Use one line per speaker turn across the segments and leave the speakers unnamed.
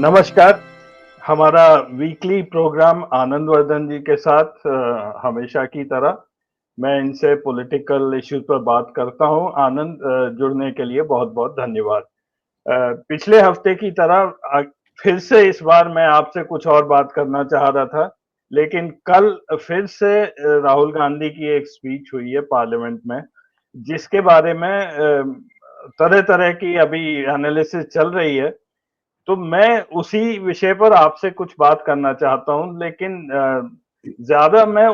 नमस्कार। हमारा weekly programme Anand Vardhan जी के साथ हमेशा की तरह मैं इनसे पॉलिटिकल इश्यूज पर बात करता हूं। आनंद, जुड़ने के लिए बहुत-बहुत धन्यवाद। पिछले हफ्ते की तरह फिर से इस बार मैं आपसे कुछ और बात करना चाह रहा था, लेकिन कल फिर से राहुल गांधी की एक स्पीच हुई है पार्लियामेंट में, जिसके बारे में तरह-तरह की अभी एनालिसिस चल रही है। तो मैं उसी विषय पर आपसे कुछ बात करना चाहता हूँ, लेकिन ज़्यादा मैं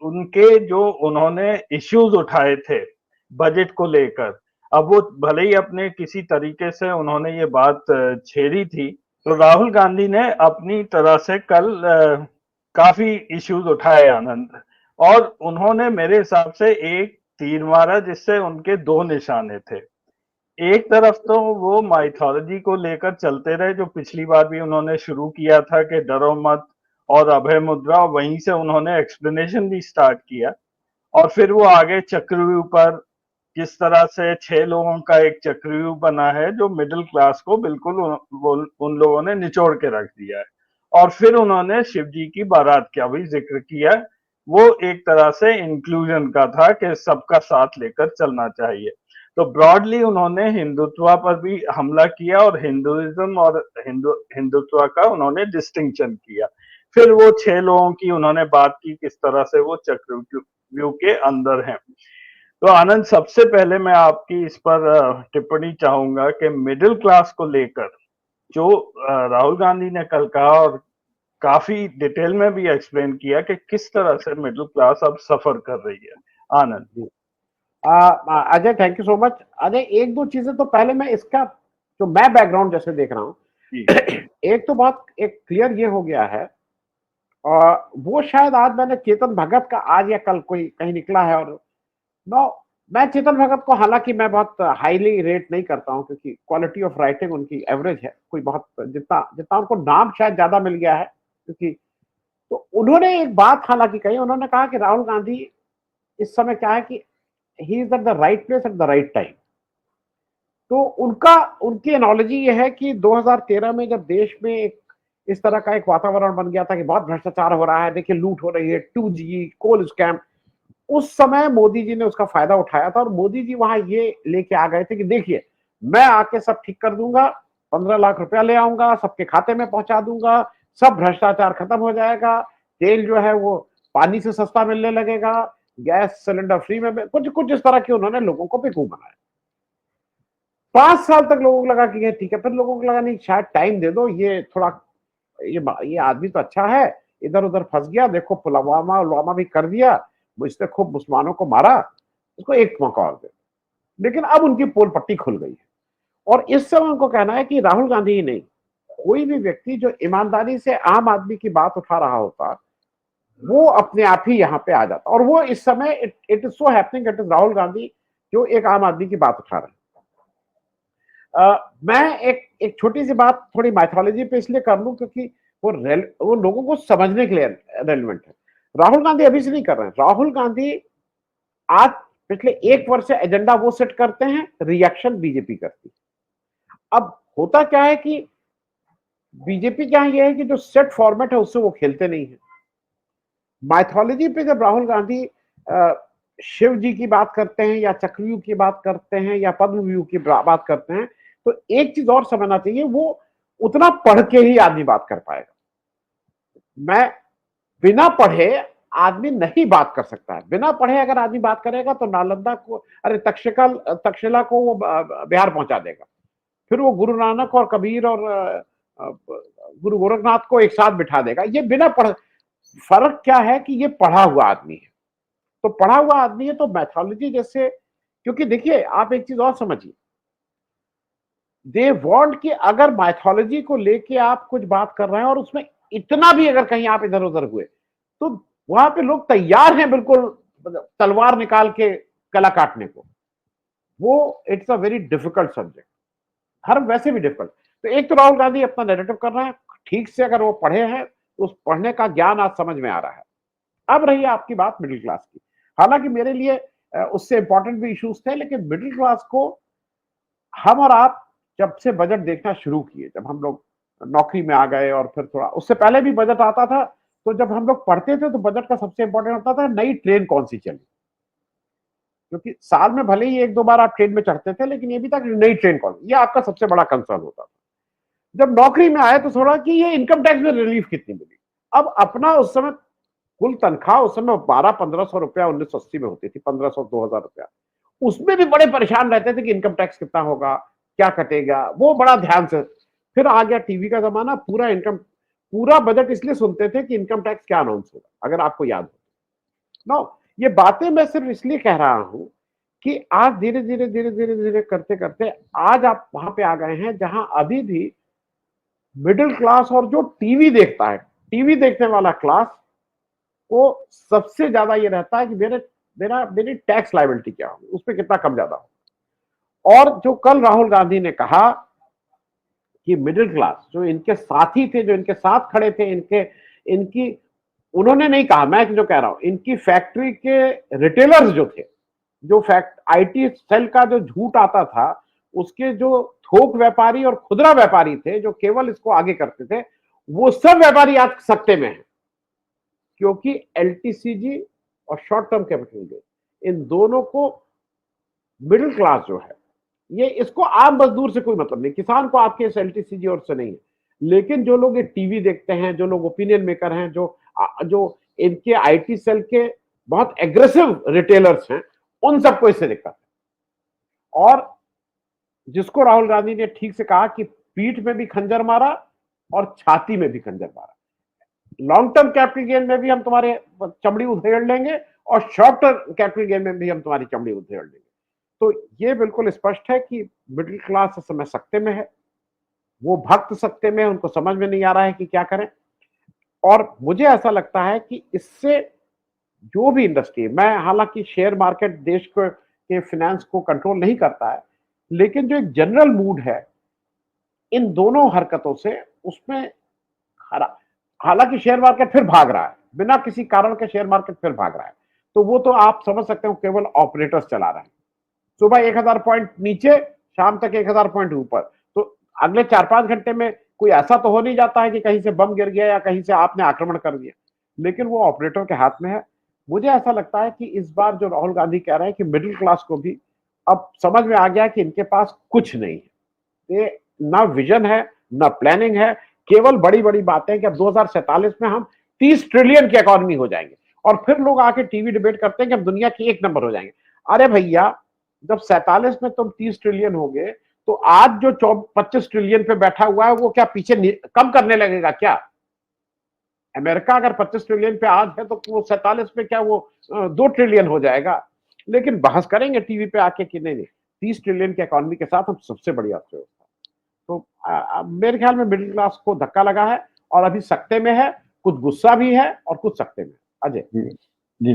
उनके जो उन्होंने इश्यूज़ उठाए थे, बजट को लेकर, अब वो भले ही अपने किसी तरीके से उन्होंने ये बात छेड़ी थी, तो राहुल गांधी ने अपनी तरह से कल काफ़ी इश्यूज़ उठाए आनंद, और उन्होंने मेरे हिसाब से एक तीर मारा जिससे उनके 2 निशाने थे। एक तरफ तो वो माइथोलॉजी को लेकर चलते रहे, जो पिछली बार भी उन्होंने शुरू किया था कि डरो मत और अभय मुद्रा, और वहीं से उन्होंने एक्सप्लेनेशन भी स्टार्ट किया। और फिर वो आगे चक्रव्यूह पर, किस तरह से 6 लोगों का एक चक्रव्यूह बना है जो मिडिल क्लास को बिल्कुल उन लोगों ने निचोड़ के रख दिया है। और फिर उन्होंने शिव जी की बारात का भी जिक्र किया। वो एक तरह से इंक्लूजन का था कि सबका साथ लेकर चलना चाहिए। तो ब्रॉडली उन्होंने हिंदुत्व पर भी हमला किया और हिंदुइज्म और हिंदुत्व का उन्होंने डिस्टिंक्शन किया। फिर वो 6 लोगों की उन्होंने बात की, किस तरह से वो चक्रव्यूह के अंदर हैं। तो आनंद, सबसे पहले मैं आपकी इस पर टिप्पणी चाहूंगा कि मिडिल क्लास को लेकर जो राहुल गांधी ने कल कहा, और काफी डिटेल में भी एक्सप्लेन किया कि किस तरह से मिडिल क्लास अब सफर कर रही है। Anand
ji. Ajay, thank you so much. Ajay, एक दो चीजें तो पहले मैं इसका जो मैं बैकग्राउंड जैसे देख रहा हूँ
जी।
एक तो बात एक क्लियर ये हो गया है, और वो शायद आज मैंने चेतन भगत का आज या कल कोई कहीं निकला है, और नो, मैं चेतन भगत को हालांकि मैं बहुत हाईली रेट नहीं करता हूं, क्योंकि क्वालिटी ऑफ राइटिंग उनकी एवरेज है, कोई बहुत जितना जितना उनको नाम शायद ज्यादा मिल गया है, क्योंकि तो उन्होंने एक बात हालांकि कही, उन्होंने कहा कि राहुल गांधी इस समय क्या है कि he is at the right place at the right time. तो उनका उनकी एनोलॉजी ये है कि 2013 में जब देश में एक इस तरह का एक वातावरण बन गया था कि बहुत भ्रष्टाचार हो रहा है, देखिए लूट हो रही है, 2G कोल स्कैम, उस समय मोदी जी ने उसका फायदा उठाया था, और मोदी जी वहां ये लेके आ गए थे कि देखिए मैं आके सब ठीक कर दूंगा, 15 लाख रुपया ले आऊंगा, सबके खाते में पहुंचा दूंगा, सब भ्रष्टाचार खत्म हो जाएगा, तेल जो है वो पानी से सस्ता मिलने लगेगा, गैस सिलेंडर फ्री में, कुछ कुछ इस तरह की उन्होंने लोगों को बेवकूफ बनाया। 5 साल तक लोगों को लगा कि ये ठीक है, फिर लोगों को लगा नहीं, शायद टाइम दे दो, ये थोड़ा ये आदमी तो अच्छा है, इधर उधर फंस गया, देखो पुलवामा उलवामा भी कर दिया, इसने खूब मुसलमानों को मारा, इसको एक मौका और दे। लेकिन अब उनकी पोल पट्टी खुल गई है, और इस समय उनको कहना है कि राहुल गांधी ही नहीं, कोई भी व्यक्ति जो ईमानदारी से आम आदमी की बात उठा रहा होता, वो अपने आप ही यहाँ पे आ जाता। और वो इस समय it is so happening, it is Rahul Gandhi जो एक आम आदमी की बात उठा रहे हैं। मैं एक एक छोटी सी बात थोड़ी माइथोलॉजी पे इसलिए कर लूं, क्योंकि वो लोगों को समझने के लिए रेलिवेंट है। राहुल गांधी अभी से नहीं कर रहे हैं, राहुल गांधी आज पिछले 1 वर्ष से एजेंडा वो सेट करते हैं, रिएक्शन बीजेपी करती है। अब होता क्या है कि बीजेपी क्या है, ये है कि जो सेट फॉर्मेट है उससे वो खेलते नहीं है। माइथोलॉजी पे जब राहुल गांधी शिव जी की बात करते हैं, या चक्रव्यूह की बात करते हैं, या पद्म व्यूह की बात करते हैं, तो एक चीज और समझना चाहिए, वो उतना पढ़ के ही आदमी बात कर पाएगा। मैं बिना पढ़े आदमी नहीं बात कर सकता है। बिना पढ़े अगर आदमी बात करेगा तो नालंदा को, अरे तक्षशिला को वो बिहार पहुंचा देगा, फिर वो गुरु नानक और कबीर और गुरु गोरखनाथ को एक साथ बिठा देगा। ये बिना पढ़, फर्क क्या है कि ये पढ़ा हुआ आदमी है। तो पढ़ा हुआ आदमी है तो मैथोलॉजी जैसे, क्योंकि देखिए आप एक चीज और समझिए, दे वांट कि अगर माइथोलॉजी को लेके आप कुछ बात कर रहे हैं और उसमें इतना भी अगर कहीं आप इधर उधर हुए, तो वहां पे लोग तैयार हैं बिल्कुल तलवार निकाल के गला काटने को। वो it's a very difficult subject, हर वैसे भी डिफिकल्ट। तो एक तो राहुल गांधी अपना नैरेटिव कर रहे हैं ठीक से, अगर वो पढ़े हैं तो उस पढ़ने का ज्ञान आज समझ में आ रहा है। अब रही आपकी बात मिडिल क्लास की, हालांकि मेरे लिए उससे इंपॉर्टेंट भी इश्यूज थे, लेकिन मिडिल क्लास को हम और आप जब से बजट देखना शुरू किए, जब हम लोग नौकरी में आ गए, और फिर थोड़ा उससे पहले भी बजट आता था। तो जब हम लोग पढ़ते थे तो बजट का सबसे इंपॉर्टेंट होता था नई ट्रेन कौन सी चली, क्योंकि साल में भले ही एक दो बार आप ट्रेन में चढ़ते थे, लेकिन ये भी था कि नई ट्रेन कौन, ये आपका सबसे बड़ा कंसर्न होता था। जब नौकरी में आए तो थोड़ा कि ये इनकम टैक्स में रिलीफ कितनी मिली। अब अपना उस समय कुल तनख्वाह उस समय 1200-1500 रुपया 1980 में होती थी, 1500-2000 रुपया, उसमें भी बड़े परेशान रहते थे कि इनकम टैक्स कितना होगा, क्या कटेगा, वो बड़ा ध्यान से। फिर आ गया टीवी का जमाना, पूरा बजट इसलिए सुनते थे कि इनकम टैक्स क्या अनाउंस होगा, अगर आपको याद हो। नो, ये बातें मैं सिर्फ इसलिए कह रहा हूं कि आज धीरे धीरे धीरे धीरे धीरे करते करते आज आप वहां पे आ गए हैं जहां अभी भी मिडिल क्लास और जो टीवी देखता है, टीवी देखने वाला क्लास को सबसे ज्यादा ये रहता है कि मेरी टैक्स लायबिलिटी क्या होगी, उस पर कितना कम ज्यादा हो। और जो कल राहुल गांधी ने कहा कि मिडिल क्लास जो इनके साथी थे, जो इनके साथ खड़े थे, इनकी उन्होंने नहीं कहा, मैं जो कह रहा हूं, इनकी फैक्ट्री के रिटेलर्स जो थे, जो फैक्ट आईटी सेल का जो झूठ आता था, उसके जो थोक व्यापारी और खुदरा व्यापारी थे जो केवल इसको आगे करते थे, वो सब व्यापारी आज सकते में है, क्योंकि एलटीसीजी और शॉर्ट टर्म कैपिटल गेन, इन दोनों को मिडिल क्लास जो है, ये इसको आम मजदूर से कोई मतलब नहीं, किसान को आपके इस एलटीसीजी और से नहीं है, लेकिन जो लोग ये टीवी देखते हैं, जो लोग ओपिनियन मेकर हैं, जो जो इनके आईटी सेल के बहुत एग्रेसिव रिटेलर्स हैं, उन सबको इससे दिक्कत है। और जिसको राहुल गांधी ने ठीक से कहा कि पीठ में भी खंजर मारा और छाती में भी खंजर मारा, लॉन्ग टर्म कैपिटल गेन में भी हम तुम्हारे चमड़ी उधेड़ लेंगे और शॉर्ट टर्म कैपिटल गेन में भी हम तुम्हारी चमड़ी उधेड़ लेंगे। तो ये बिल्कुल स्पष्ट है कि मिडिल क्लास इस समय सकते में है, वो भक्त सकते में, उनको समझ में नहीं आ रहा है कि क्या करें। और मुझे ऐसा लगता है कि इससे जो भी इंडस्ट्री, मैं हालांकि शेयर मार्केट देश के फाइनेंस को कंट्रोल नहीं करता है, लेकिन जो एक जनरल मूड है इन दोनों हरकतों से, उसमें हालांकि शेयर मार्केट फिर भाग रहा है, बिना किसी कारण के शेयर मार्केट फिर भाग रहा है, तो वो तो आप समझ सकते हो केवल ऑपरेटर्स चला रहे हैं। सुबह 1000 पॉइंट नीचे, शाम तक 1000 पॉइंट ऊपर, तो अगले 4-5 घंटे में कोई ऐसा तो हो नहीं जाता है कि कहीं से बम गिर गया या कहीं से आपने आक्रमण कर दिया, लेकिन वो ऑपरेटर के हाथ में है। मुझे ऐसा लगता है कि इस बार जो राहुल गांधी कह रहे हैं कि मिडिल क्लास को भी अब समझ में आ गया कि इनके पास कुछ नहीं है, ये ना विजन है, ना प्लानिंग है, केवल बड़ी बड़ी बातें कि अब 2047 में हम 30 ट्रिलियन की इकोनॉमी हो जाएंगे, और फिर लोग आके टीवी डिबेट करते हैं कि हम दुनिया की एक नंबर हो जाएंगे। अरे भैया, जब 47 में तुम 30 ट्रिलियन हो गए, तो आज जो 25 ट्रिलियन पे बैठा हुआ है वो क्या पीछे कम करने लगेगा क्या? अमेरिका अगर 25 ट्रिलियन पे आज है तो वो 47 में क्या वो 2 ट्रिलियन हो जाएगा? लेकिन बहस करेंगे टीवी पे आके कि नहीं नहीं, 30 ट्रिलियन की इकोनॉमी के साथ हम सबसे बड़ी अर्थव्यवस्था। तो मेरे ख्याल में मिडिल क्लास को धक्का लगा है, और अभी सकते में है, कुछ गुस्सा भी है और कुछ सकते में। अजय
जी,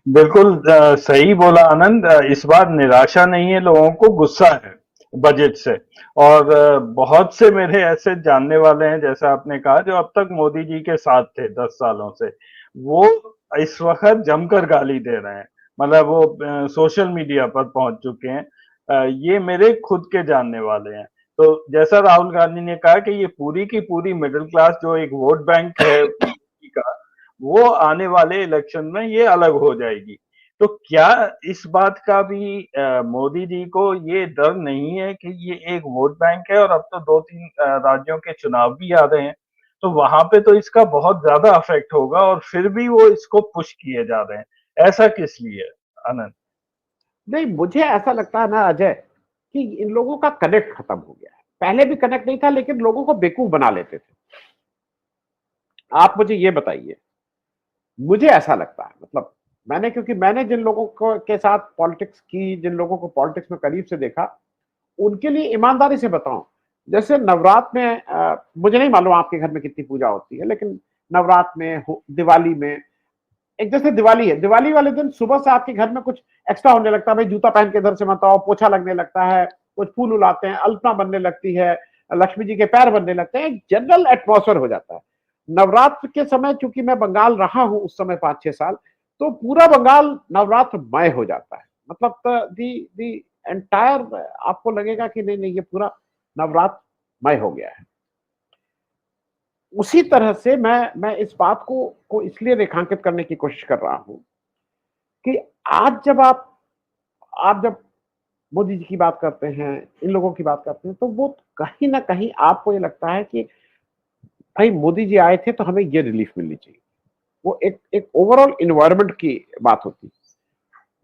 बिल्कुल सही बोला आनंद। इस बार निराशा नहीं है, लोगों को गुस्सा है बजट से। और बहुत से मेरे ऐसे जानने वाले हैं, जैसा आपने कहा, जो अब तक मोदी जी के साथ थे 10 सालों से, वो इस वक्त जमकर गाली दे रहे हैं। मतलब वो सोशल मीडिया पर पहुंच चुके हैं। ये मेरे खुद के जानने वाले हैं। तो जैसा राहुल गांधी ने कहा कि ये पूरी की पूरी मिडिल क्लास जो एक वोट बैंक है का, वो आने वाले इलेक्शन में ये अलग हो जाएगी। तो क्या इस बात का भी मोदी जी को ये डर नहीं है कि ये एक वोट बैंक है, और अब तो 2-3 राज्यों के चुनाव भी आ रहे हैं, तो वहां पे तो इसका बहुत ज्यादा इफेक्ट होगा, और फिर भी वो इसको पुश किए जा रहे हैं। ऐसा किस लिए, आनंद?
नहीं, मुझे ऐसा लगता है ना अजय कि इन लोगों का कनेक्ट खत्म हो गया है। पहले भी कनेक्ट नहीं था, लेकिन लोगों को बेवकूफ बना लेते थे। आप मुझे ये बताइए, मुझे ऐसा लगता है, मतलब क्योंकि मैंने जिन लोगों को के साथ पॉलिटिक्स की, जिन लोगों को पॉलिटिक्स में करीब से देखा, उनके लिए ईमानदारी से बताऊं, जैसे नवरात्र में मुझे नहीं मालूम आपके घर में कितनी पूजा होती है, लेकिन नवरात्र में, दिवाली में, एक जैसे दिवाली है, दिवाली वाले दिन सुबह से आपके घर में कुछ एक्स्ट्रा होने लगता है। भाई जूता पहन के इधर से मत आओ, पोछा लगने लगता है, कुछ फूल उलाते हैं, अल्पना बनने लगती है, लक्ष्मी जी के पैर बनने लगते हैं, एक जनरल एटमॉस्फेयर हो जाता है। नवरात्र के समय चूंकि मैं बंगाल रहा हूं उस समय 5-6 साल, तो पूरा बंगाल नवरात्रमय हो जाता है। मतलब दी एंटायर, आपको लगेगा कि नहीं नहीं ये पूरा नवरात्रमय हो गया है। उसी तरह से मैं इस बात को इसलिए रेखांकित करने की कोशिश कर रहा हूं कि आज जब आप जब मोदी जी की बात करते हैं, इन लोगों की बात करते हैं, तो वो कहीं ना कहीं आपको ये लगता है कि भाई मोदी जी आए थे तो हमें ये रिलीफ मिलनी चाहिए। वो एक एक ओवरऑल इन्वायरमेंट की बात होती है।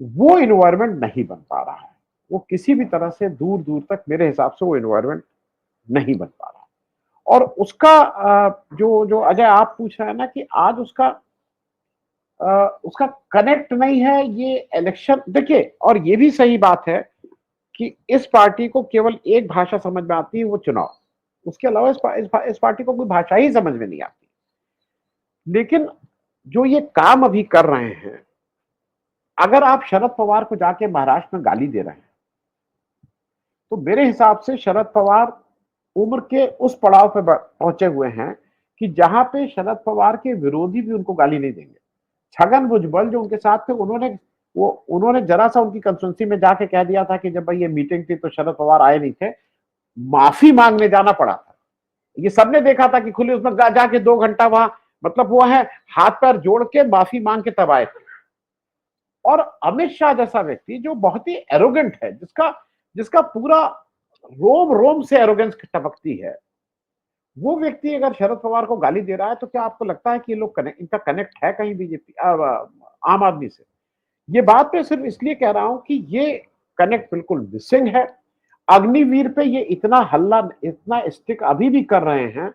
वो इन्वायरमेंट नहीं बन पा रहा है। वो किसी भी तरह से दूर दूर तक मेरे हिसाब से वो इन्वायरमेंट नहीं बन पा रहा। और उसका जो जो अजय आप पूछ रहे हैं ना कि आज उसका कनेक्ट नहीं है ये इलेक्शन। देखिए, और ये भी सही बात है कि इस पार्टी को केवल एक भाषा समझ में आती है, वो चुनाव। उसके अलावा इस पार्टी को कोई भाषा ही समझ में नहीं आती। लेकिन जो ये काम अभी कर रहे हैं, अगर आप शरद पवार को जाके महाराष्ट्र में गाली दे रहे हैं, तो मेरे हिसाब से शरद पवार उम्र के उस पड़ाव पे पहुंचे हुए हैं कि जहां पे शरद पवार के विरोधी भी उनको गाली नहीं देंगे। छगन भुजबल जो उनके साथ थे, उन्होंने जरा सा उनकी कंस्टिट्यूंसी में जाके कह दिया था कि जब भाई ये मीटिंग थी तो शरद पवार आए नहीं थे, माफी मांगने जाना पड़ा था। ये सबने देखा था कि खुली उसमें जाके 2 घंटा वहां, मतलब वो है हाथ पैर जोड़ के माफी मांग के तब आए थे। और अमित शाह जैसा व्यक्ति जो बहुत ही एरोगेंट है, जिसका जिसका पूरा रोम रोम से एरोगेंस टपकती है, वो व्यक्ति अगर शरद पवार को गाली दे रहा है, तो क्या आपको लगता है कि ये लोग इनका कनेक्ट है कहीं बीजेपी आम आदमी से? ये बात मैं सिर्फ इसलिए कह रहा हूं कि ये कनेक्ट बिल्कुल मिसिंग है। अग्निवीर पे ये इतना हल्ला, इतना स्टिक अभी भी कर रहे हैं।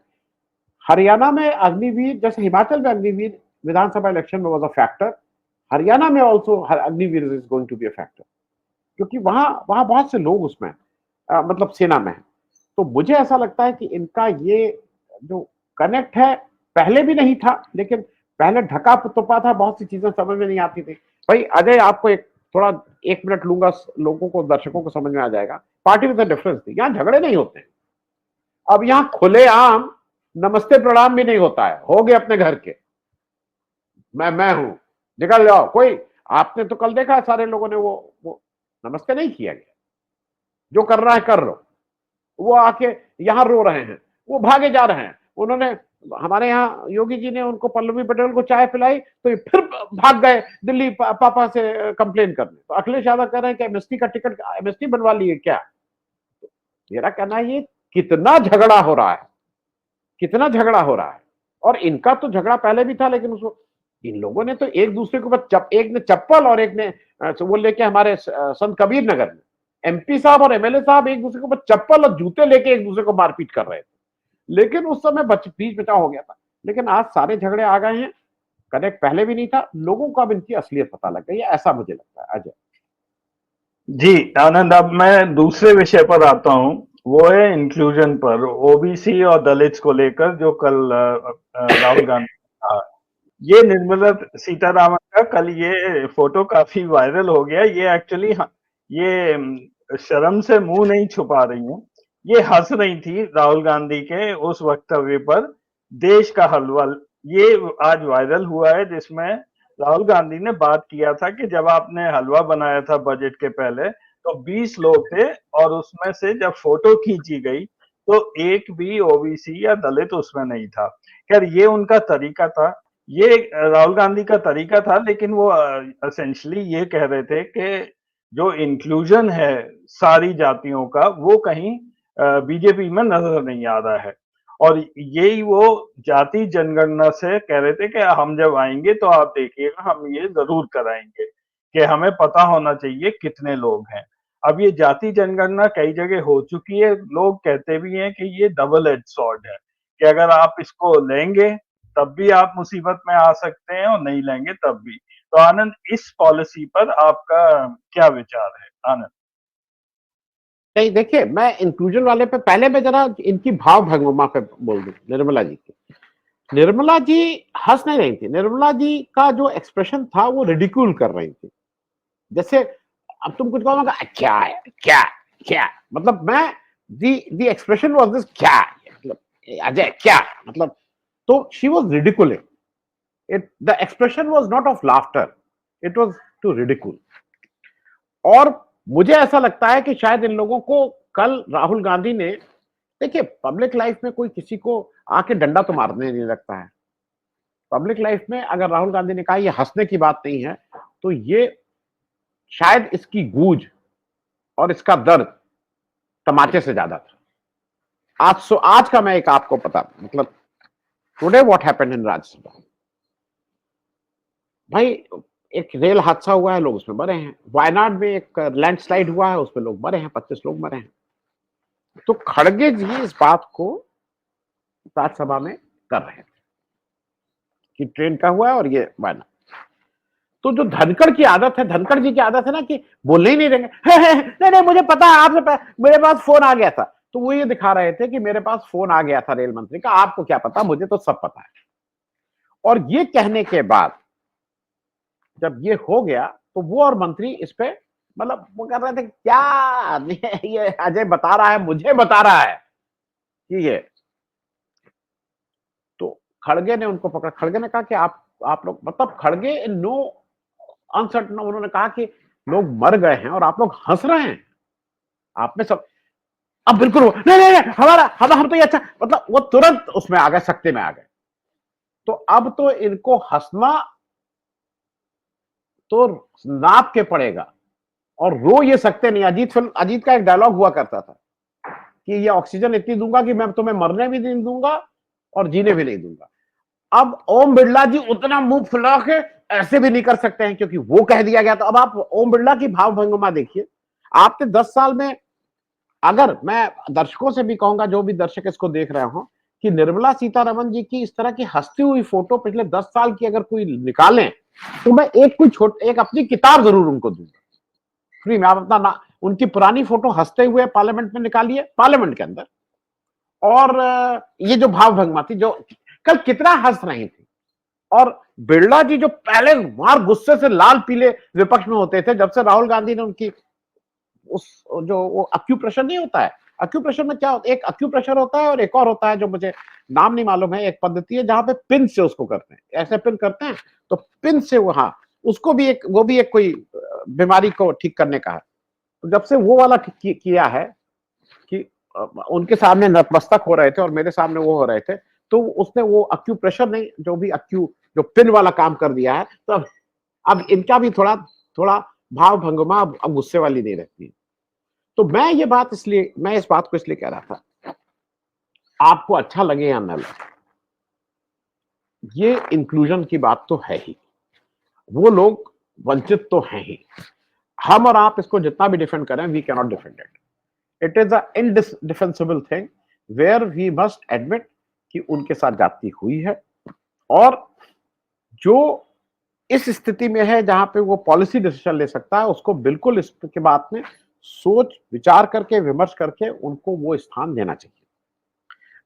हरियाणा में अग्निवीर, जैसे हिमाचल में अग्निवीर विधानसभा इलेक्शन में वाज अ फैक्टर, हरियाणा में also Agniveer is going to be a factor, क्योंकि वहां वहां बहुत से लोग उसमें मतलब सेना में है। तो मुझे ऐसा लगता है कि इनका ये जो कनेक्ट है, पहले भी नहीं था, लेकिन पहले ढका पुतपा था, बहुत सी चीजें समझ में नहीं आती थी। भाई अजय, आपको एक थोड़ा 1 मिनट लूंगा, लोगों को, दर्शकों को समझ में आ जाएगा। पार्टी विद डिफरेंस थी, यहाँ झगड़े नहीं होते हैं। अब यहाँ खुलेआम नमस्ते प्रणाम भी नहीं होता है, हो गए अपने घर के, मैं हूं, निकल जाओ कोई। आपने तो कल देखा सारे लोगों ने वो नमस्ते नहीं किया गया। जो कर रहा है कर लो। वो आके यहाँ रो रहे हैं, वो भागे जा रहे हैं। उन्होंने, हमारे यहाँ योगी जी ने उनको, पल्लवी पटेल को चाय पिलाई तो ये फिर भाग गए दिल्ली पापा से कंप्लेन करने। तो अखिलेश यादव कह रहे हैं कि एमएसटी का टिकट, एमएसटी बनवा लिए क्या? मेरा कहना है ये कितना झगड़ा हो रहा है, कितना झगड़ा हो रहा है। और इनका तो झगड़ा पहले भी था, लेकिन उसको इन लोगों ने तो एक दूसरे के ऊपर एक ने चप्पल और एक ने वो लेके, हमारे संत कबीर नगर में एमपी साहब और एमएलए साहब एक दूसरे के ऊपर चप्पल और जूते लेके एक दूसरे को मारपीट कर रहे थे। लेकिन उस समय बीच बचाव हो गया था। लेकिन आज सारे झगड़े आ गए हैं, कनेक्ट पहले भी नहीं था, लोगों को अब इनकी असलियत पता लग गई है, ऐसा मुझे लगता है। अजय
जी आनंद, अब मैं दूसरे विषय पर आता हूँ। वो है इंक्लूजन पर, ओबीसी और दलित्स को लेकर, जो कल राहुल गांधी ये निर्मला सीतारामन का कल ये फोटो काफी वायरल हो गया। ये एक्चुअली ये शर्म से मुंह नहीं छुपा रही हैं, ये हंस रही थी राहुल गांधी के उस वक्तव्य पर, देश का हलवा। ये आज वायरल हुआ है, जिसमें राहुल गांधी ने बात किया था कि जब आपने हलवा बनाया था बजट के पहले, तो 20 लोग थे, और उसमें से जब फोटो खींची गई तो एक भी ओबीसी या दलित उसमें नहीं था। खैर, ये उनका तरीका था, ये राहुल गांधी का तरीका था, लेकिन वो एसेंशियली ये कह रहे थे कि जो इंक्लूजन है सारी जातियों का, वो कहीं बीजेपी में नजर नहीं आ रहा है। और यही वो जाति जनगणना से कह रहे थे कि हम जब आएंगे तो आप देखिएगा, हम ये जरूर कराएंगे कि हमें पता होना चाहिए कितने लोग हैं। अब ये जाति जनगणना कई जगह हो चुकी है, लोग कहते भी हैं कि ये डबल एज सॉर्ड है, कि अगर आप इसको लेंगे तब भी आप मुसीबत में आ सकते हैं, और नहीं लेंगे तब भी। तो आनंद, इस पॉलिसी पर आपका क्या विचार है आनंद?
नहीं, देखिए, मैं इंक्लूजन वाले पे पहले मैं जरा इनकी भाव भंगिमा पे बोल दूं, निर्मला जी की। निर्मला जी हंस नहीं रही थी। निर्मला जी का जो एक्सप्रेशन था वो रिडिक्यूल कर रही थी। जैसे अब तुम कुछ कहोगे, क्या है, क्या क्या मतलब, मैं दी एक्सप्रेशन वाज दिस, क्या मतलब, अजय क्या मतलब। तो she was ridiculing it, the expression was not of laughter, it was to ridicule. और मुझे ऐसा लगता है कि शायद इन लोगों को कल राहुल गांधी ने, देखिए, पब्लिक लाइफ में कोई किसी को आके डंडा तो मारने नहीं लगता है। पब्लिक लाइफ में अगर राहुल गांधी ने कहा ये हंसने की बात नहीं है, तो ये शायद इसकी गूंज और इसका दर्द तमाचे से ज्यादा था। आज का मैं एक आपको पता, मतलब today what happened in Rajya Sabha. भाई एक रेल हादसा हुआ है, लोग उसमें मरे हैं। वायनाड में एक लैंडस्लाइड हुआ है, उसमें लोग मरे हैं, 25 लोग मरे हैं। तो खड़गे जी इस बात को राज्यसभा में कर रहे थे कि ट्रेन का हुआ है और ये वायनाड। तो जो धनखड़ की आदत है, धनखड़ जी की आदत है ना कि बोलने ही नहीं देंगे, नहीं नहीं मुझे पता है, आपसे मेरे पास फोन आ गया था। तो वो ये दिखा रहे थे कि मेरे पास फोन आ गया था रेल मंत्री का, आपको क्या पता, मुझे तो सब पता है। और ये कहने के बाद जब ये हो गया तो वो और मंत्री इस पे मतलब वो कर रहे थे क्या ये अजय बता रहा है, मुझे बता रहा है कि ये। तो खड़गे ने उनको पकड़ा, खड़गे ने कहा कि आप लोग, मतलब खड़गे नो अनसर्टन, उन्होंने कहा कि लोग मर गए हैं और आप लोग हंस रहे हैं, आप में सब अब बिल्कुल नहीं नहीं नहीं हमारा हम तो ये अच्छा, मतलब वो तुरंत उसमें आ गए, शक्ति में आ गए। तो अब तो इनको हंसना तो नाप के पड़ेगा और रो ये सकते नहीं। अजीत का एक डायलॉग हुआ करता था कि ये ऑक्सीजन इतनी दूंगा कि मैं तुम्हें मरने भी नहीं दूंगा और जीने भी नहीं दूंगा। अब ओम बिरला जी उतना मुंह फुला के ऐसे भी नहीं कर सकते हैं क्योंकि वो कह दिया गया। तो अब आप ओम बिरला की भाव भंगिमा देखिए। आपने 10 साल में, अगर मैं दर्शकों से भी कहूंगा, जो भी दर्शक इसको देख रहे हो, कि निर्मला सीतारमण जी की इस तरह की हंसती हुई फोटो पिछले 10 साल की अगर कोई निकालें तो मैं एक अपनी किताब जरूर उनको दूंगा फ्री में। आप अपना ना उनकी पुरानी फोटो हंसते हुए पार्लियामेंट में निकालिए, पार्लियामेंट के अंदर, और ये जो भाव भंगिमा थी, जो कल कितना हंस रही थी। और बिरला जी जो पहले मार गुस्से से लाल पीले विपक्ष में होते थे, जब से राहुल गांधी ने उनकी उस जो वो अक्यूप्रेशर नहीं होता है, अक्यूप्रेशर में क्या होता है, एक अक्यूप्रेशर होता है और एक और होता है जो मुझे नाम नहीं मालूम है, एक पद्धति है जहां पे पिन से उसको करते हैं, ऐसे पिन करते हैं तो पिन से वहां उसको भी एक, वो भी एक कोई बीमारी को ठीक करने का है। तो जब से वो वाला किया है कि उनके सामने नतमस्तक हो रहे थे और मेरे सामने वो हो रहे थे, तो उसने वो अक्यूप्रेशर नहीं, जो भी जो पिन वाला काम कर दिया है। तो अब इनका भी थोड़ा थोड़ा भाव भंगिमा अब गुस्से वाली नहीं रहती। तो मैं इस बात को इसलिए कह रहा था, आपको अच्छा लगे या न लगे, ये इंक्लूजन की बात तो है ही, वो लोग वंचित तो हैं ही। हम और आप इसको जितना भी डिफेंड करें, we can not defend it. It is a indefensible thing where we must admit कि उनके साथ जाति हुई है, और जो इस स्थिति में है जहां पे वो पॉलिसी डिसीजन ले सकता है, उसको बिल्कुल इसके बात में सोच विचार करके विमर्श करके उनको वो स्थान देना चाहिए।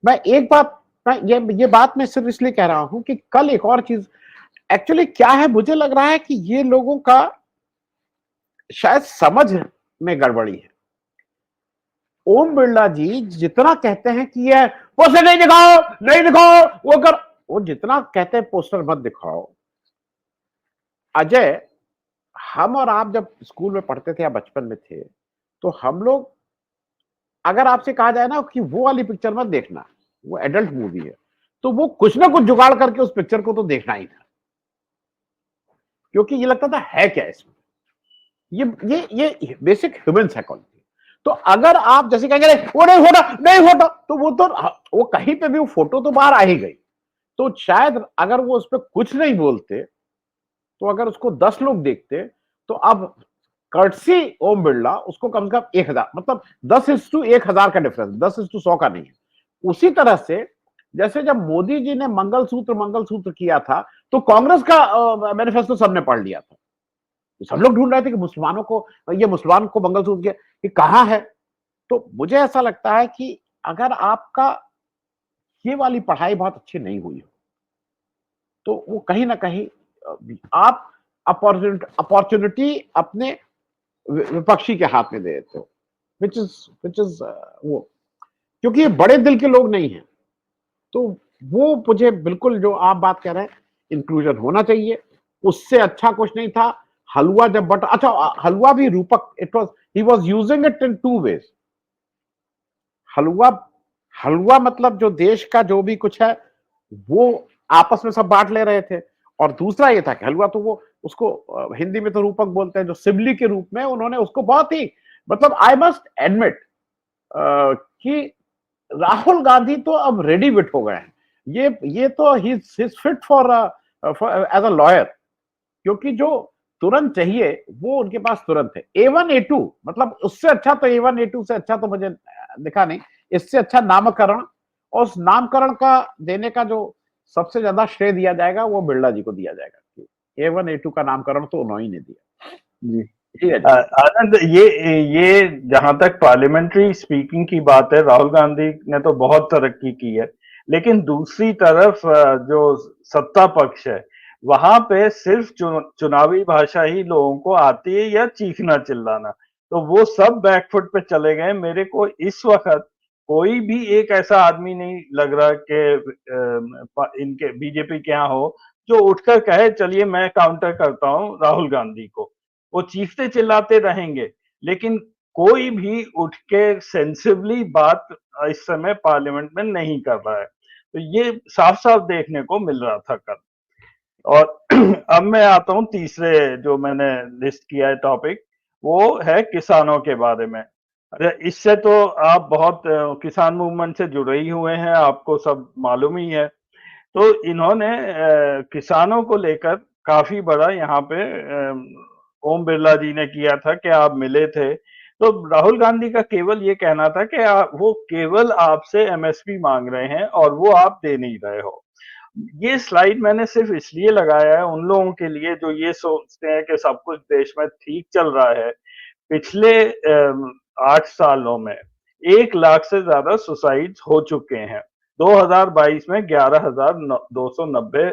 मैं एक बात, ये बात मैं सिर्फ इसलिए कह रहा हूं कि कल एक और चीज एक्चुअली क्या है, मुझे लग रहा है कि ये लोगों का शायद समझ में गड़बड़ी है। ओम बिरला जी जितना कहते हैं कि ये पोस्टर नहीं दिखाओ, नहीं दिखाओ, वो जितना कहते हैं पोस्टर मत दिखाओ। अजय, हम और आप जब स्कूल में पढ़ते थे या बचपन में थे, तो हम लोग, अगर आपसे कहा जाए ना कि वो वाली पिक्चर मत देखना, वो एडल्ट मूवी है, तो वो कुछ ना कुछ जुगाड़ करके उस पिक्चर को तो देखना ही था, क्योंकि ये लगता था है क्या इसमें। ये बेसिक ह्यूमन साइकोलॉजी। तो अगर आप जैसे कहेंगे वो नहीं होता, नहीं होता, तो वो कहीं पे भी वो फोटो तो बाहर आ ही गई। तो शायद अगर वो उस पर कुछ नहीं बोलते, तो अगर उसको 10 लोग देखते, तो अब कर्टसी ओम बिरला उसको कम से कम 1000, मतलब 10:1000 का डिफरेंस, 10:100 का नहीं है। उसी तरह से जैसे जब मोदी जी ने मंगलसूत्र किया था, तो कांग्रेस का मैनिफेस्टो सबने पढ़ लिया था। सब लोग ढूंढ रहे थे कि मुसलमान को मंगलसूत्र ये कहां है। तो मुझे ऐसा लगता है कि अगर आपका ये वाली पढ़ाई बहुत अच्छी नहीं हुई हो, तो वो कहीं ना कहीं आप अपॉर्चुनिटी अपने विपक्षी के हाथ में दे देते हो, विच इज वो, क्योंकि ये बड़े दिल के लोग नहीं हैं। तो वो मुझे बिल्कुल जो आप बात कह रहे हैं, इंक्लूजन होना चाहिए, उससे अच्छा कुछ नहीं था। हलवा जब बट अच्छा, हलवा भी रूपक, he was using it in 2 ways। हलवा हलवा मतलब जो देश का जो भी कुछ है वो आपस में सब बांट ले रहे थे। और दूसरा ये था कि हलवा तो वो उसको हिंदी में तो रूपक बोलते हैं, जो सिबली के रूप में उन्होंने उसको बहुत ही, मतलब आई मस्ट एडमिट कि राहुल गांधी तो अब रेडी बिट हो गए हैं। ये तो ही is fit for as a lawyer, क्योंकि जो तुरंत चाहिए वो उनके पास तुरंत है। A1 A2 मतलब उससे अच्छा तो A1 A2 से अच्छा तो मुझे दिखा नहीं। इससे अच्छा नामकरण, और उस नामकरण का देने का जो सबसे ज्यादा श्रेय दिया जाएगा वो बिरला जी को दिया जाएगा। A1 A2 का नामकरण तो उन्होंने ने दिया।
जी।
ठीक है जी।
आनंद, ये जहां तक पार्लियामेंट्री स्पीकिंग की बात है, राहुल गांधी ने तो बहुत तरक्की की है, लेकिन दूसरी तरफ जो सत्ता पक्ष है वहां पे सिर्फ चुनावी भाषा ही लोगों को आती है, या चीखना चिल्लाना, तो वो सब बैकफुट पे चले गए। मेरे को इस वक्त कोई भी एक ऐसा आदमी नहीं लग रहा कि इनके बीजेपी के यहाँ हो जो उठकर कहे चलिए मैं काउंटर करता हूं राहुल गांधी को। वो चीखते चिल्लाते रहेंगे, लेकिन कोई भी उठ के सेंसिबली बात इस समय पार्लियामेंट में नहीं कर रहा है। तो ये साफ साफ देखने को मिल रहा था कल। और अब मैं आता हूँ तीसरे जो मैंने लिस्ट किया है टॉपिक, वो है किसानों के बारे में। अरे इससे तो आप बहुत किसान मूवमेंट से जुड़े ही हुए हैं, आपको सब मालूम ही है। तो इन्होंने किसानों को लेकर काफी बड़ा यहाँ पे ओम बिरला जी ने किया था कि आप मिले थे। तो राहुल गांधी का केवल ये कहना था कि वो केवल आपसे एमएसपी मांग रहे हैं और वो आप दे नहीं रहे हो। ये स्लाइड मैंने सिर्फ इसलिए लगाया है उन लोगों के लिए जो ये सोचते हैं कि सब कुछ देश में ठीक चल रहा है। पिछले 8 सालों में 1 लाख से ज्यादा सुसाइड हो चुके हैं। 2022 में 11,290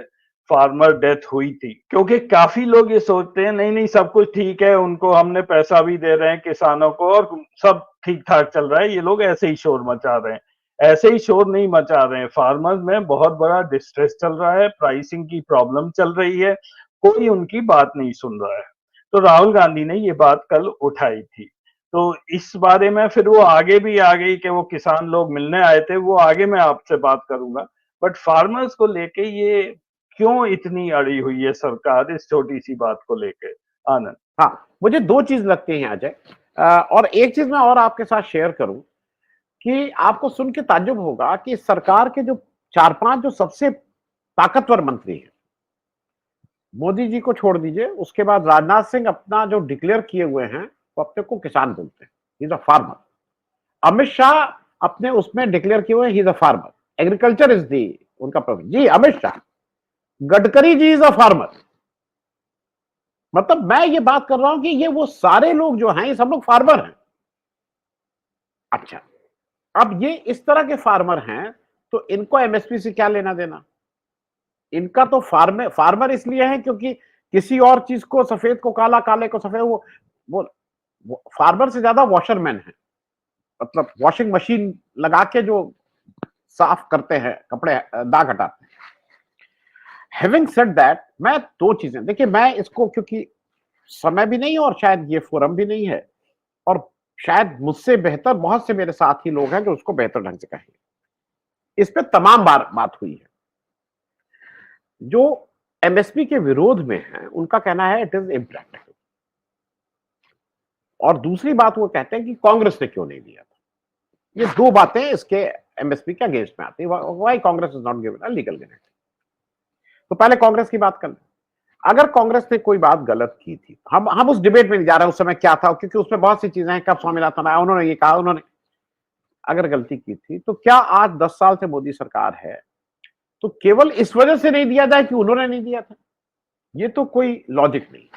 फार्मर डेथ हुई थी, क्योंकि काफी लोग ये सोचते हैं नहीं नहीं सब कुछ ठीक है, उनको हमने पैसा भी दे रहे हैं किसानों को और सब ठीक ठाक चल रहा है, ये लोग ऐसे ही शोर मचा रहे हैं। ऐसे ही शोर नहीं मचा रहे हैं, फार्मर्स में बहुत बड़ा डिस्ट्रेस चल रहा है, प्राइसिंग की प्रॉब्लम चल रही है, कोई उनकी बात नहीं सुन रहा है। तो राहुल गांधी ने ये बात कल उठाई थी। तो इस बारे में फिर वो आगे भी आ गई कि वो किसान लोग मिलने आए थे, वो आगे मैं आपसे बात करूंगा। बट फार्मर्स को लेके ये क्यों इतनी अड़ी हुई है सरकार इस छोटी सी बात को लेके? आनंद।
हाँ, मुझे दो चीज लगती है अजय, और एक चीज मैं और आपके साथ शेयर करूं कि आपको सुन के ताज्जुब होगा कि सरकार के जो 4-5 जो सबसे ताकतवर मंत्री हैं, मोदी जी को छोड़ दीजिए, उसके बाद राजनाथ सिंह अपना जो डिक्लेयर किए हुए हैं वो अपने को किसान बोलते हैं, he is a farmer. Amit Shah अपने उसमें डिक्लेयर किए हुए he is a farmer, agriculture is the उनका प्रोफेशन जी। Amit Shah, Gadkari ji is a farmer. मतलब मैं ये बात कर रहा हूं कि ये वो सारे लोग जो हैं ये सब लोग फार्मर हैं। अच्छा, अब ये इस तरह के फार्मर हैं तो इनको एमएसपी से क्या लेना देना? इनका तो फार्मर इसलिए है क्योंकि किसी और चीज को सफेद को काला, काले को सफेद, वो फार्मर से ज्यादा वॉशरमैन है। मतलब वॉशिंग मशीन लगा के जो साफ करते हैं कपड़े, दाग हटाते हैं। हैविंग सेड दैट, मैं दो चीजें देखिए, मैं इसको क्योंकि समय भी नहीं है और शायद ये फोरम भी नहीं है, और शायद मुझसे बेहतर बहुत से मेरे साथी लोग हैं जो उसको बेहतर ढंग से कहेंगे। इस पे तमाम बार बात हुई है। जो एमएसपी के विरोध में है उनका कहना है इट इज इम्प्रैक्टिकल, और दूसरी बात वो कहते हैं कि कांग्रेस ने क्यों नहीं दिया था। ये दो बातें इसके एमएसपी के अगेंस्ट में आती है। Why Congress is not given a legal guarantee. तो पहले कांग्रेस की बात कर लें। अगर कांग्रेस ने कोई बात गलत की थी, हम उस डिबेट में नहीं जा रहे उस समय क्या था, क्योंकि उसमें बहुत सी चीजें हैं, कब स्वामीनाथन आया, उन्होंने ये कहा, उन्होंने अगर गलती की थी तो क्या आज 10 साल से मोदी सरकार है तो केवल इस वजह से नहीं दिया जाए कि उन्होंने नहीं दिया था? ये तो कोई लॉजिक नहीं।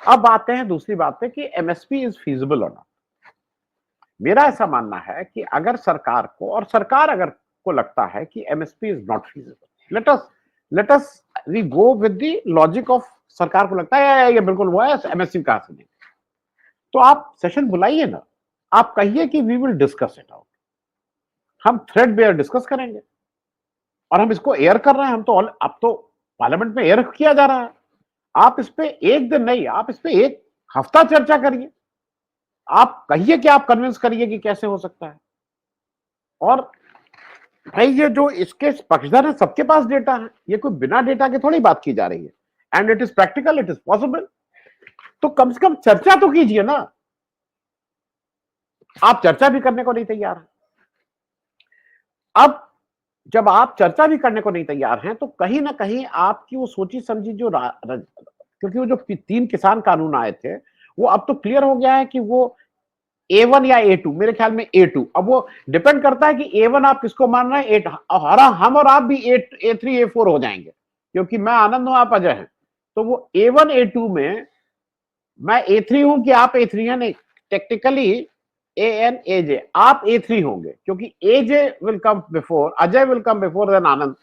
अब आते हैं दूसरी बात पे कि एमएसपी इज फीजिबल और नॉट। मेरा ऐसा मानना है कि अगर सरकार को, और सरकार अगर को लगता है कि MSP is not feasible, let us we go with the logic of, सरकार को लगता है ये बिल्कुल हुआ है, एमएसपी कहां से नहीं, तो आप सेशन बुलाइए ना, आप कहिए कि we will discuss it out, हम थ्रेड बेयर डिस्कस करेंगे। और हम इसको एयर कर रहे हैं, हम तो अब तो पार्लियामेंट में एयर किया जा रहा है। आप इस पे एक दिन नहीं, आप इस पे एक हफ्ता चर्चा करिए, आप कहिए कि आप कन्विंस करिए कि कैसे हो सकता है। और भाई ये जो इसके पक्षधर है सबके पास डेटा है, ये कोई बिना डेटा के थोड़ी बात की जा रही है, and it is practical, it is possible. तो कम से कम चर्चा तो कीजिए ना, आप चर्चा भी करने को नहीं तैयार हैं। अब जब आप चर्चा भी करने को नहीं तैयार हैं तो कहीं ना कहीं आपकी वो सोची समझी जो क्योंकि वो जो 3 किसान कानून आए थे वो अब तो क्लियर हो गया है कि वो A1 या A2, मेरे ख्याल में A2। अब वो डिपेंड करता है कि A1 आप किसको मान रहे हैं, हम और आप भी A3 A4 हो जाएंगे, क्योंकि मैं आनंद हूं, आप अजय हैं। तो वो A1 A2 में मैं A3 हूं कि आप A3 हैं, नहीं, टेक्निकली AN AJ, आप A3 होंगे, क्योंकि AJ will come before, Ajay will come before than Anand.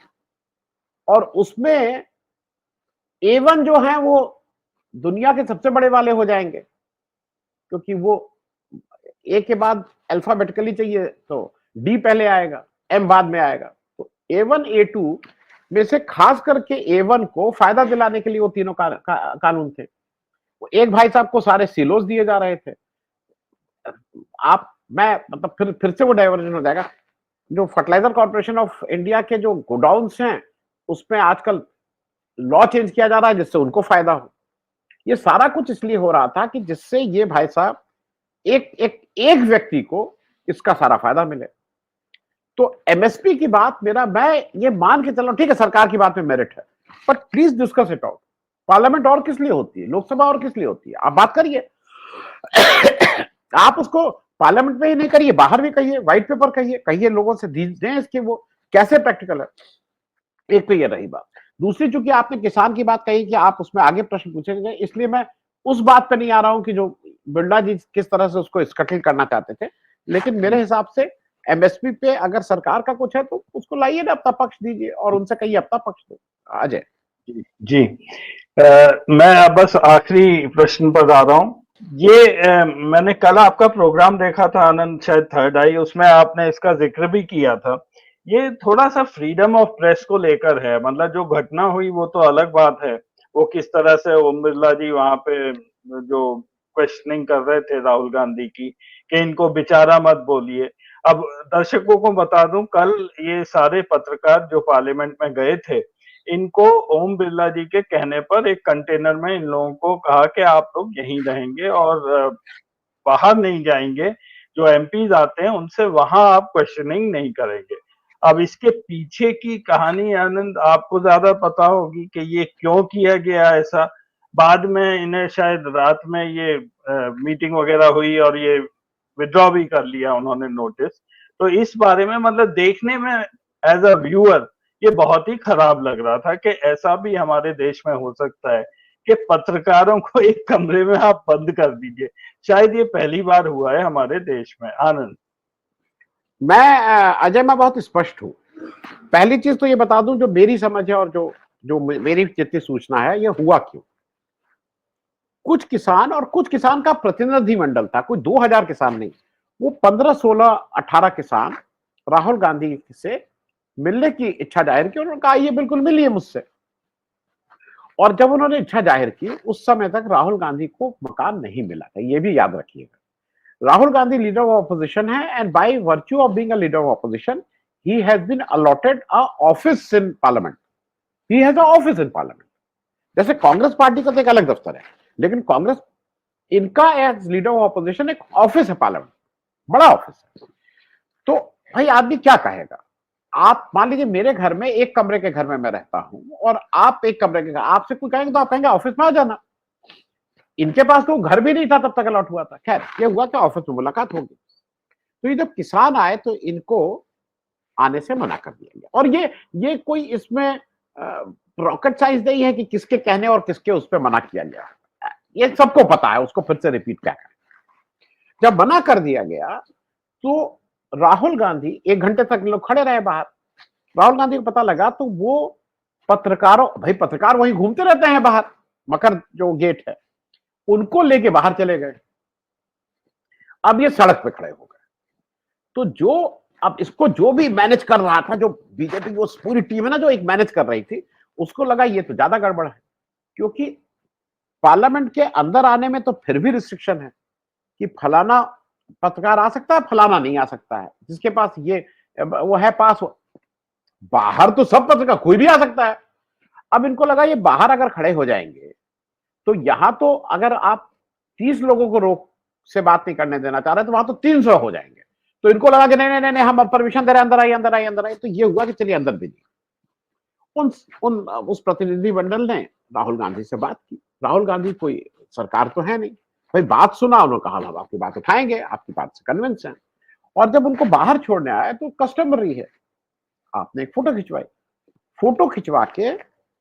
और उसमें A1 जो है वो दुनिया के सबसे बड़े वाले हो जाएंगे, क्योंकि वो ए के बाद अल्फाबेटिकली चाहिए तो डी पहले आएगा, एम बाद में आएगा। तो A1 A2 में से खास करके A1 को फायदा दिलाने के लिए वो तीनों कानून थे। एक भाई साहब को सारे सिलोस दिए जा रहे थे। आप मैं मतलब फिर से वो डाइवर्जन हो जाएगा। जो फर्टिलाइजर कॉर्पोरेशन ऑफ इंडिया के जो गोडाउन्स हैं उसमें आजकल लॉ चेंज किया जा रहा है जिससे उनको फायदा हो। ये सारा कुछ इसलिए हो रहा था कि जिससे ये भाई साहब एक व्यक्ति को इसका सारा फायदा मिले। तो एमएसपी की बात, मैं ये मान के चल रहा हूं, ठीक है सरकार की बात में मेरिट है, but please discuss it out. Parliament और किस लिए होती है, लोकसभा और किस लिए होती है, आप बात करिए। आप उसको पार्लियामेंट में ही नहीं करिए, बाहर भी कहिए, व्हाइट पेपर कहिए लोगों से दें इसके वो कैसे प्रैक्टिकल है। एक तो ये रही बात। दूसरी, चूंकि आपने किसान की बात कही कि आप उसमें आगे प्रश्न पूछेंगे, इसलिए मैं उस बात पे नहीं आ रहा हूं कि जो बिरला जी किस तरह से उसको स्कटल करना चाहते थे। लेकिन मेरे हिसाब से एमएसपी पे अगर सरकार का कुछ है तो उसको लाइए ना, अपना पक्ष दीजिए और उनसे कहिए अपना पक्ष दो। अजय
जी, मैं अब बस आखिरी प्रश्न पर आ रहा हूँ। ये मैंने कल आपका प्रोग्राम देखा था आनंद, शायद थर्ड आई, उसमें आपने इसका जिक्र भी किया था। ये थोड़ा सा फ्रीडम ऑफ प्रेस को लेकर है, मतलब जो घटना हुई वो तो अलग बात है, वो किस तरह से ओम बिरला जी वहां पे जो क्वेश्चनिंग कर रहे थे राहुल गांधी की कि इनको बेचारा मत बोलिए। अब दर्शकों को बता दूं, कल ये सारे पत्रकार जो पार्लियामेंट में गए थे, इनको ओम बिरला जी के कहने पर एक कंटेनर में इन लोगों को कहा कि आप लोग यहीं रहेंगे और बाहर नहीं जाएंगे, जो एमपीज आते हैं उनसे वहां आप क्वेश्चनिंग नहीं करेंगे। अब इसके पीछे की कहानी आनंद आपको ज्यादा पता होगी कि ये क्यों किया गया ऐसा। बाद में इन्हें शायद रात में ये मीटिंग वगैरह हुई और ये विड्रॉ भी कर लिया उन्होंने नोटिस। तो इस बारे में मतलब देखने में एज अ व्यूअर ये बहुत ही खराब लग रहा था कि ऐसा भी हमारे देश में हो सकता है कि पत्रकारों को एक कमरे में आप बंद कर दीजिए। शायद ये पहली बार हुआ है हमारे देश में। आनंद,
अजय मैं बहुत स्पष्ट हूं। पहली चीज तो ये बता दूं, जो मेरी समझ है और जो जो मेरी जितनी सूचना है, ये हुआ क्यों। कुछ किसान और कुछ किसान का प्रतिनिधि मंडल था, कोई 2000 किसान नहीं, वो 15 16 18 किसान राहुल गांधी से मिलने की इच्छा जाहिर की। उन्होंने कहा ये बिल्कुल मिलिए मुझसे। और जब उन्होंने इच्छा जाहिर की उस समय तक राहुल गांधी को मकान नहीं मिला था, ये भी याद रखिएगा। Rahul Gandhi leader of opposition है, and by virtue of being a leader of opposition he has been allotted a office in parliament. He has a office in parliament. जैसे कांग्रेस पार्टी का तो एक अलग दफ्तर है, लेकिन कांग्रेस, इनका एज लीडर ऑफ ऑपोजिशन एक ऑफिस है पार्लियामेंट, बड़ा ऑफिस है। तो भाई आदमी क्या कहेगा। आप मान लीजिए मेरे घर में एक कमरे के घर में मैं रहता हूं और आप एक कमरे के घर, आपसे कोई कहेंगे तो आप कहेंगे ऑफिस में आ जाना। इनके पास तो घर भी नहीं था तब तक अलॉट हुआ था। खैर ये हुआ कि ऑफिस में मुलाकात होगी। तो ये जब किसान आए तो इनको आने से मना कर दिया गया। और ये कोई इसमें रॉकेट साइंस नहीं है कि किसके कहने और किसके उस पर मना किया गया। ये सबको पता है, उसको फिर से रिपीट क्या करें। जब मना कर दिया गया तो राहुल गांधी 1 घंटे तक लोग खड़े रहे बाहर। राहुल गांधी को पता लगा तो वो पत्रकारों, भाई पत्रकार वहीं घूमते रहते हैं बाहर, मकर जो गेट है, उनको लेके बाहर चले गए। अब ये सड़क पे खड़े हो गए। तो जो अब इसको जो भी मैनेज कर रहा था, जो बीजेपी की वो पूरी टीम है ना जो एक मैनेज कर रही थी, उसको लगा ये तो ज्यादा गड़बड़ है, क्योंकि पार्लियामेंट के अंदर आने में तो फिर भी रिस्ट्रिक्शन है कि फलाना पत्रकार आ सकता है, फलाना नहीं आ सकता है। जिसके पास ये वो है पास, बाहर तो सब पत्रकार, कोई भी आ सकता है। अब इनको लगा ये बाहर अगर खड़े हो जाएंगे तो यहां तो अगर आप 30 लोगों को रोक से बात नहीं करने देना चाह रहे तो वहां तो 300 हो जाएंगे। तो इनको लगा कि नहीं नहीं नहीं, हम अब परमिशन दे रहे हैं, अंदर आइए अंदर आइए अंदर आइए। तो ये हुआ कि चलिए अंदर भी नहीं। उन उन उस प्रतिनिधि मंडल ने राहुल गांधी से बात की। राहुल गांधी कोई सरकार तो है नहीं, भाई बात सुना, उन्होंने कहा हम आपकी बात उठाएंगे, आपकी बात से कन्विंस है। और जब उनको बाहर छोड़ने आया तो कस्टमरी है, आपने एक फोटो खिंचवाई। फोटो खिंचवा के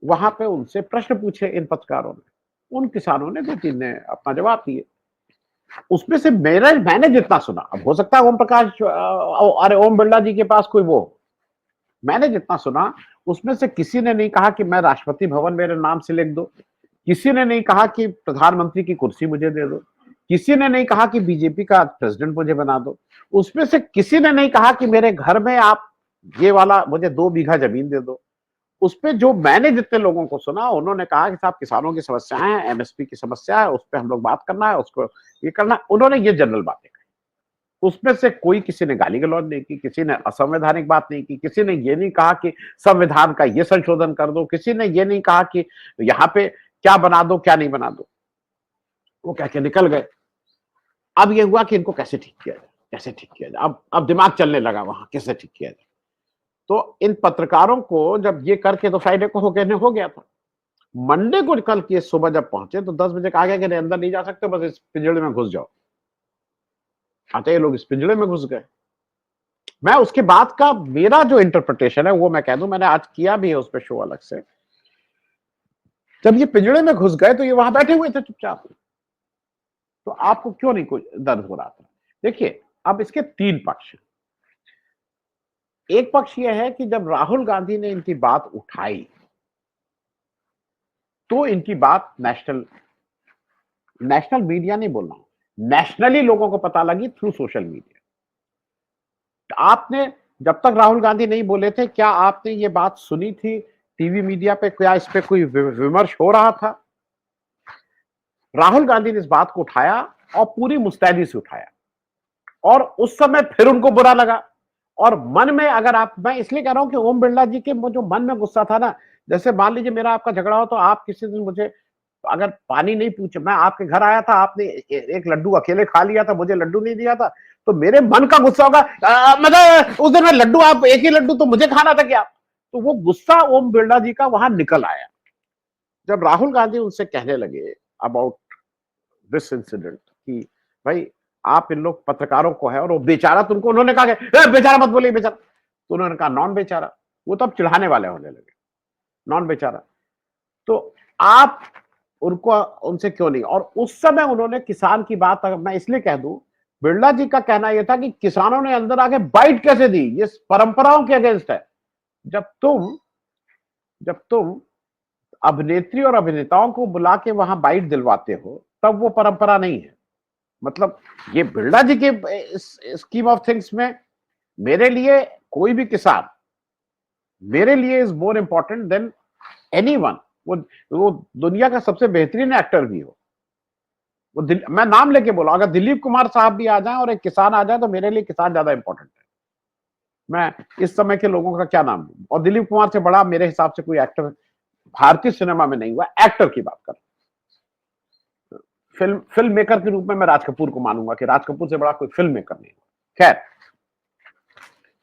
वहां पे उनसे प्रश्न पूछे इन पत्रकारों ने। उन किसानों ने 2-3 ने अपना जवाब दिए। उसमें से मैंने जितना सुना, अब हो सकता है ओम प्रकाश अरे ओम बिरला जी के पास कोई वो, मैंने जितना सुना उसमें से किसी ने नहीं कहा कि मैं राष्ट्रपति भवन मेरे नाम से लिख दो, किसी ने नहीं कहा कि प्रधानमंत्री की कुर्सी मुझे दे दो, किसी ने नहीं कहा कि बीजेपी का प्रेसिडेंट मुझे बना दो, उसमें से किसी ने नहीं कहा कि मेरे घर में आप ये वाला मुझे 2 बीघा जमीन दे दो। उसपे जो मैंने जितने लोगों को सुना, उन्होंने कहा कि साहब किसानों की समस्याएं हैं, एमएसपी की समस्या है, उस पर हम लोग बात करना है, उसको ये करना है। उन्होंने ये जनरल बातें कही। उसमें से कोई किसी ने गाली गलौज नहीं की, किसी ने असंवैधानिक बात नहीं की, किसी ने ये नहीं कहा कि संविधान का ये संशोधन कर दो, किसी ने ये नहीं कहा कि यहाँ पे क्या बना दो क्या नहीं बना दो। वो कह के निकल गए। अब ये हुआ कि इनको कैसे ठीक किया जाए, कैसे ठीक किया जाए। अब दिमाग चलने लगा वहां, कैसे ठीक किया जाए। तो इन पत्रकारों को जब ये करके, तो फ्राइडे को हो गया था। मंडे को कल की सुबह जब पहुंचे तो 10 बजे कहा गया कि अंदर नहीं जा सकते, बस इस पिंजड़े में घुस जाओ। आते ये लोग इस पिंजड़े में घुस गए। मैं उसके बाद का मेरा जो इंटरप्रिटेशन है वो मैं कह दूं, मैंने आज किया भी है उस पर शो अलग से। जब ये पिंजड़े में घुस गए तो ये वहां बैठे हुए थे चुपचाप। तो आपको क्यों नहीं कोई दर्द हो रहा था? देखिए, अब इसके 3 पक्ष हैं। एक पक्ष यह है कि जब राहुल गांधी ने इनकी बात उठाई तो इनकी बात नेशनल मीडिया नहीं बोल रहा हूं, नेशनली लोगों को पता लगी थ्रू सोशल मीडिया। आपने, जब तक राहुल गांधी नहीं बोले थे, क्या आपने ये बात सुनी थी टीवी मीडिया पे? क्या इस पे कोई विमर्श हो रहा था? राहुल गांधी ने इस बात को उठाया और पूरी मुस्तैदी से उठाया। और उस समय फिर उनको बुरा लगा। और मन में, अगर आप, मैं इसलिए कह रहा हूं कि ओम बिरला जी के जो मन में गुस्सा था ना, जैसे मान लीजिए मेरा आपका झगड़ा हो तो आप किसी दिन मुझे अगर पानी नहीं पूछे, मैं आपके घर आया था, आपने एक लड्डू अकेले खा लिया था, मुझे लड्डू नहीं दिया था, तो मेरे मन का गुस्सा होगा, मतलब उस दिन में लड्डू, आप एक ही लड्डू तो मुझे खाना था क्या? तो वो गुस्सा ओम बिरला जी का वहां निकल आया। जब राहुल गांधी उनसे कहने लगे अबाउट दिस इंसिडेंट कि भाई आप इन लोग पत्रकारों को है, और वो बेचारा, तुमको उन्होंने कहा कि बेचारा मत बोलिए बेचारा, तो उन्होंने कहा नॉन बेचारा। वो तो अब चिढ़ाने वाले होने लगे, नॉन बेचारा। तो आप उनको, उनसे क्यों नहीं? और उस समय उन्होंने किसान की बात, अगर मैं इसलिए कह दूं, बिरला जी का कहना यह था कि किसानों ने अंदर आके बाइट कैसे दी, ये परंपराओं के अगेंस्ट है। जब तुम अभिनेत्री और अभिनेताओं को बुला के वहां बाइट दिलवाते हो तब वो परंपरा नहीं है। मतलब ये बिरला जी के स्कीम ऑफ थिंग्स में मेरे लिए कोई भी किसान मेरे लिए is more important than anyone. वो दुनिया का सबसे बेहतरीन एक्टर भी हो, वो मैं नाम लेके बोला, अगर दिलीप कुमार साहब भी आ जाए और एक किसान आ जाए तो मेरे लिए किसान ज्यादा इंपॉर्टेंट है। मैं इस समय के लोगों का क्या नाम लूं? और दिलीप कुमार से बड़ा मेरे हिसाब से कोई एक्टर भारतीय सिनेमा में नहीं हुआ, एक्टर की बात कर, फिल्म मेकर के रूप में मैं राज कपूर को मानूंगा कि राज कपूर से बड़ा कोई फिल्म मेकर नहीं हुआ। खैर,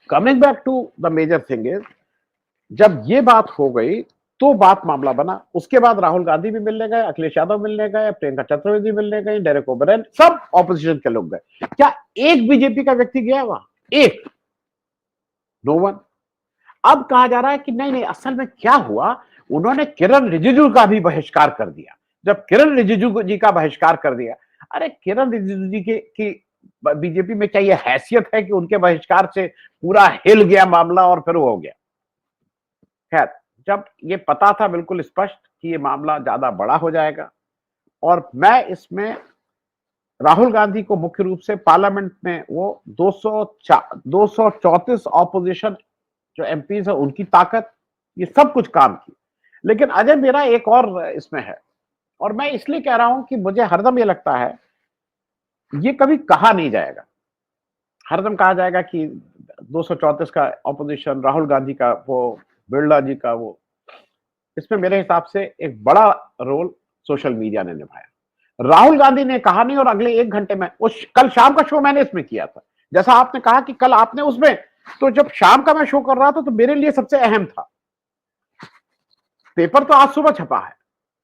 coming back to the major thing is, जब ये बात हो गई तो बात मामला बना। उसके बाद राहुल गांधी भी मिलने गए, अखिलेश यादव मिलने गए, प्रियंका चतुर्वेदी मिलने गए, डेरेक ओबरायन, सब ऑपोजिशन के लोग गए। क्या एक बीजेपी का व्यक्ति गया वहां? एक, नो वन। अब कहा जा रहा है कि नहीं नहीं, असल में क्या हुआ, उन्होंने किरण रिजिजू का भी बहिष्कार कर दिया। जब किरण रिजिजू जी का बहिष्कार कर दिया, अरे किरण रिजिजू जी की बीजेपी में क्या ये हैसियत है कि उनके बहिष्कार से पूरा हिल गया मामला और फिर वो हो गया? खैर, जब ये पता था बिल्कुल स्पष्ट कि ये मामला ज्यादा बड़ा हो जाएगा, और मैं इसमें राहुल गांधी को मुख्य रूप से पार्लियामेंट में वो 234 ऑपोजिशन जो एमपीज है उनकी ताकत, ये सब कुछ काम की। लेकिन अजय, मेरा एक और इसमें है, और मैं इसलिए कह रहा हूं कि मुझे हरदम ये लगता है ये कभी कहा नहीं जाएगा। हरदम कहा जाएगा कि 234 का ऑपोजिशन, राहुल गांधी का वो, बिरला जी का वो, इसमें मेरे हिसाब से एक बड़ा रोल सोशल मीडिया ने निभाया। राहुल गांधी ने कहा नहीं और अगले 1 घंटे में वो कल शाम का शो मैंने इसमें किया था। जैसा आपने कहा कि कल आपने उसमें, तो जब शाम का मैं शो कर रहा था तो मेरे लिए सबसे अहम था। पेपर तो आज सुबह छपा है,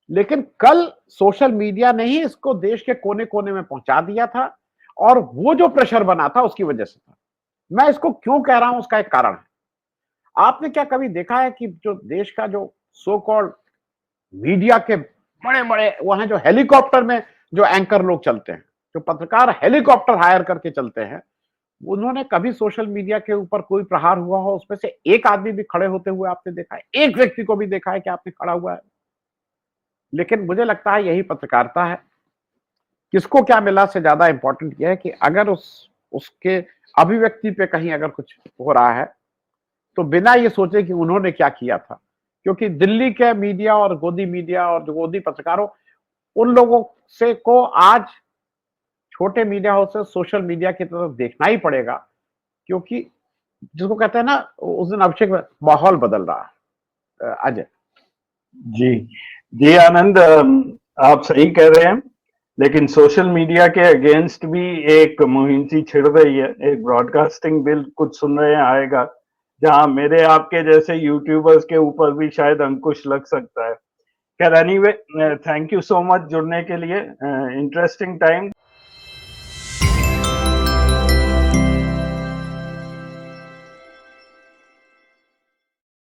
लेकिन कल सोशल मीडिया ने ही इसको देश के कोने कोने में पहुंचा दिया था और वो जो प्रेशर बना था उसकी वजह से था। मैं इसको क्यों कह रहा हूं, उसका एक कारण है। आपने क्या कभी देखा है कि जो देश का जो सो कॉल्ड मीडिया के बड़े बड़े वो हैं, जो हेलीकॉप्टर में जो एंकर लोग चलते हैं, जो पत्रकार हेलीकॉप्टर हायर करके चलते हैं, उन्होंने कभी सोशल मीडिया के ऊपर कोई प्रहार हुआ हो उसमें से एक आदमी भी खड़े होते हुए आपने देखा है? एक व्यक्ति को भी देखा है कि आपने खड़ा हुआ है? लेकिन मुझे लगता है यही पत्रकारिता है। किसको क्या मिला से ज्यादा इंपॉर्टेंट यह है कि अगर उसके अभिव्यक्ति पे कहीं अगर कुछ हो रहा है तो बिना ये सोचे कि उन्होंने क्या किया था, क्योंकि दिल्ली के मीडिया और गोदी मीडिया और जो गोदी पत्रकारों, उन लोगों से को आज छोटे मीडिया हाउस से सोशल मीडिया की तरफ देखना ही पड़ेगा, क्योंकि जिसको कहते हैं ना, उस दिन अभिषेक, माहौल बदल रहा है। अजय
जी जी आनंद, आप सही कह रहे हैं, लेकिन सोशल मीडिया के अगेंस्ट भी एक मुहिम सी छिड़ रही है। एक ब्रॉडकास्टिंग बिल कुछ सुन रहे हैं आएगा, जहां मेरे आपके जैसे यूट्यूबर्स के ऊपर भी शायद अंकुश लग सकता है। खैर anyway, thank you so much जुड़ने के लिए, इंटरेस्टिंग टाइम।